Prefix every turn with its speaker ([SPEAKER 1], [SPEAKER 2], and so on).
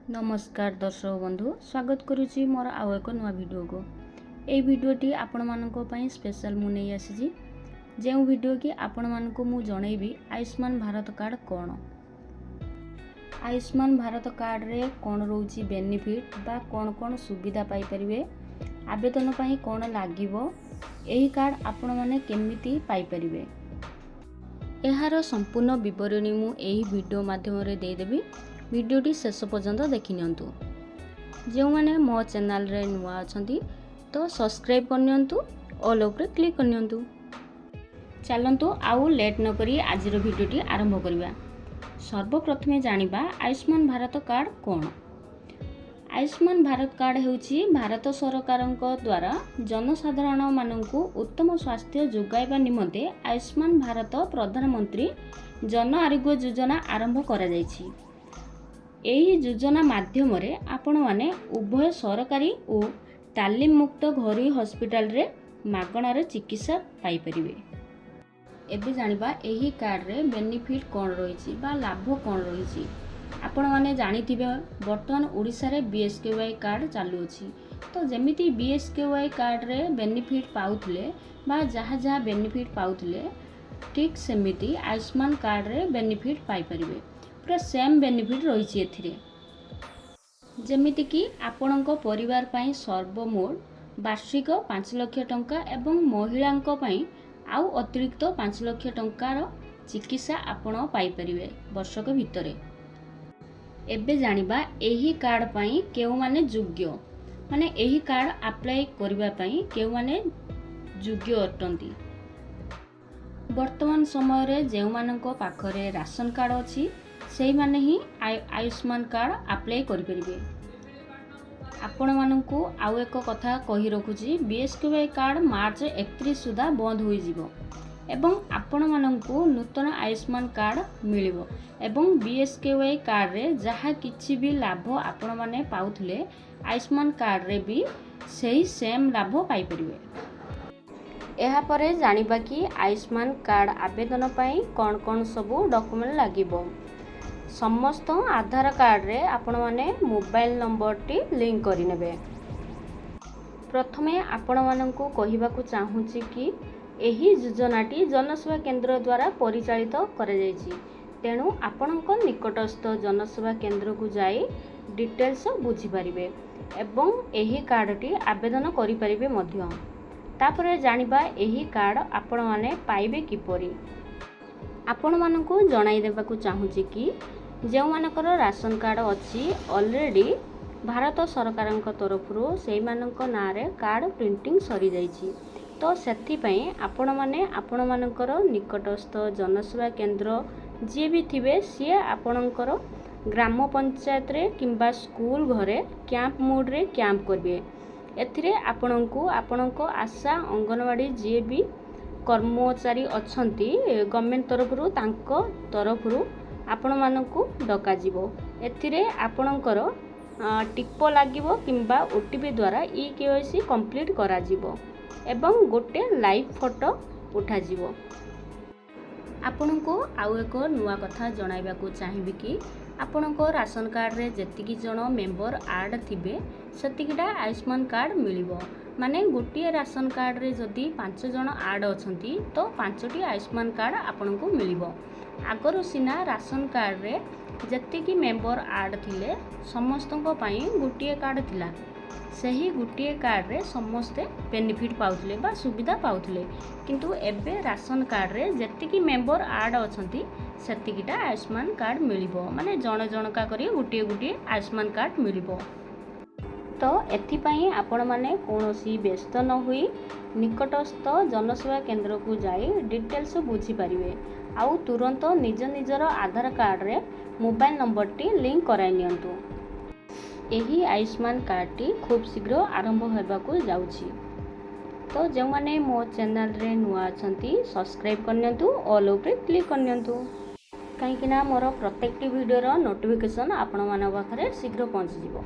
[SPEAKER 1] नमस्कार दर्शक बंधु स्वागत करुच्ची मोर आउ एक नुआ वीडियो को यही वीडियोटी आपण मानक पई स्पेशल मु नहीं आसी जो वीडियो कि आपण मानक मु जनइबी आयुष्मान भारत कार्ड कौन। आयुष्मान भारत कार्ड रे कौन रोची बेनिफिट बा कौन कौन सुविधा पाई परिवे, आवेदन पई कौन लागिवो, एही कार्ड आपण माने केमिति पाई परिवे, एहार संपूर्ण विवरणी मु एही वीडियो माध्यम रे दे देबी। वीडियोटी शेष पर्यंत देखि नियंतु। जो माने मो चैनल रे नुआ अछंती तो सब्सक्राइब कर नियंतु, ऑल ऊपर क्लिक कर नियंतु। चलंतु आउ लेट न करी आजिर वीडियोटी आरंभ करिवा। सर्वप्रथमे जानिबा आयुष्मान भारत कार्ड कोन। आयुष्मान भारत कार्ड हेउची भारत सरकारक द्वारा जनसाधारण माननकु उत्तम स्वास्थ्य जोगाइबा निमंते आयुष्मान भारत प्रधानमंत्री जन आरोग्य योजना आरंभ करा जायछि। एही योजना माध्यम रे आपण माने उभय सरकारी और तालीम मुक्त घरोई हॉस्पिटल रे मागणा रे चिकित्सा पाई परिवे। एबे जानिबा एही कार्ड रे बेनिफिट कोन रहिछि बा लाभ कोन रहिछि। आपण माने जानिथिबे वर्तमान ओडिसा रे बीएसकेवाई कार्ड चालू अछि। तो जेमिति बीएसकेवाई कार्ड रे बेनिफिट पाउथले बा जहा जहा बेनिफिट पाउथले ठीक सेमिति आयुष्मान कार्ड रे बेनिफिट पाई परिवे। पूरा सेम बेनिफिट रही एथिरे। जेमिति कि आपणक परिवार पई सर्वमोट वार्षिक 5 लाख टंका एवं महिलांक पई आउ अतिरिक्त 5 लाख टंकार चिकित्सा आपण पाई परिवे वर्षक भितरे। एबे जानिबा एही कार्ड पई केउ माने योग्य, माने एही कार्ड अप्लाई करिबा पई केउ माने योग्य अटंती। वर्तमान समय रे जेउ मानक पाखरे राशन कार्ड अछि सेही माने ही आयुष्मान कार्ड अप्लाई करि परिबे। आपण मानकु आउ एक कथा कहि रखुची, बीएसकेवाई कार्ड मार्च 31 सुधा बंद होई जिवो एवं आपण मानकु नूतन आयुष्मान कार्ड मिलिबो एवं बीएसकेवाई कार्ड रे जहा किछि भी लाभ आपण माने पाउथले आयुष्मान कार्ड रे भी सेही सेम लाभ पाई परिबे। एहा परे जानिबा कि आयुष्मान कार्ड आवेदन पई कोन कोन सबु डॉक्यूमेंट लागिबो। समस्त आधार कार्ड रे आपण माने मोबाइल नंबर टी लिंक करि नेबे। प्रथमे आपण माननकु कहिबाकू चाहूची कि एही योजनाटी जनसेवा केंद्र द्वारा परिचालित करा जायछि। तेणु आपणक निकटस्थ जनसेवा केंद्र को जाई डिटेल्स बुझी परिबे एवं एही कार्ड टी आवेदन करि परिबे मध्य। तापरे जानिबा एही कार्ड आपण माने पाइबे किपरि। आपण मानकु जणाई देबाकू चाहूची कि जो मानकर राशन कार्ड अच्छी ऑलरेडी भारत सरकारक तरफ से मानक ना रे कार्ड प्रिंटिंग सरी जाइछि। तो सेथि पई आपण माने आपण मानकर निकटस्थ जनसेवा केंद्र जे भी थिबे सी आपणकर ग्राम पंचायत रे किंबा स्कूल घरे कैंप मोड रे कैंप करबे। एथिरे आपणको आपणको आशा अंगनवाड़ी जे भी कर्मचारी अछंती गवर्नमेंट तरफ आपण मानकु डका जिवो। एथिरे आपणकर टिप लागिवो किंबा ओटीपी द्वारा केवाईसी कंप्लीट करा जिवो एवं गोटे लाइव फोटो उठा जिवो। आपणको आउ एक नुआ कथा जणाइबाकू चाहिबी कि आपणको राशन कार्ड रे जेतिकी जण मेंबर ऐड थिबे सेतिकीटा आयुष्मान कार्ड मिलिबो। माने गोटे राशन कार्ड रे जदि 5 जण ऐड अछंती तो 5टी आयुष्मान कार्ड आपणको मिलिबो। आगर सिना राशन कार्ड रे जेतिकी मेंबर ऐड थिले समस्तको पई गोटे कार्ड थिला, सही गोटे कार्ड रे समस्ते बेनिफिट पाउथले बा सुविधा पाउथले। किंतु एबे राशन कार्ड रे जेतिकी मेंबर ऐड अछंती सेतिकीटा आयुष्मान कार्ड मिलिबो। माने जण जणका करी गोटे गोटे आयुष्मान कार्ड मिलिबो। तो एथिपाई आपण माने कोनोसी व्यस्त न हुई निकटस्थ जनसेवा केंद्र को जाई डिटेल्स बुझी परिवे आउ तुरंत निज निजर आधार कार्ड रे मोबाइल नंबर टी लिंक कराई नियंतु। एही आयुष्मान कार्ड टी खूब शीघ्र आरंभ हेबाकू जाउछि। तो जो माने मो चैनल रे नुआ अछंती सब्सक्राइब कर नियंतु, ऑल ऊपर क्लिक कर नियंतु काहेकि ना मोर प्रत्येकटी वीडियो रो नोटिफिकेशन आपण मानक पाखरे शीघ्र पहुंची जिवो।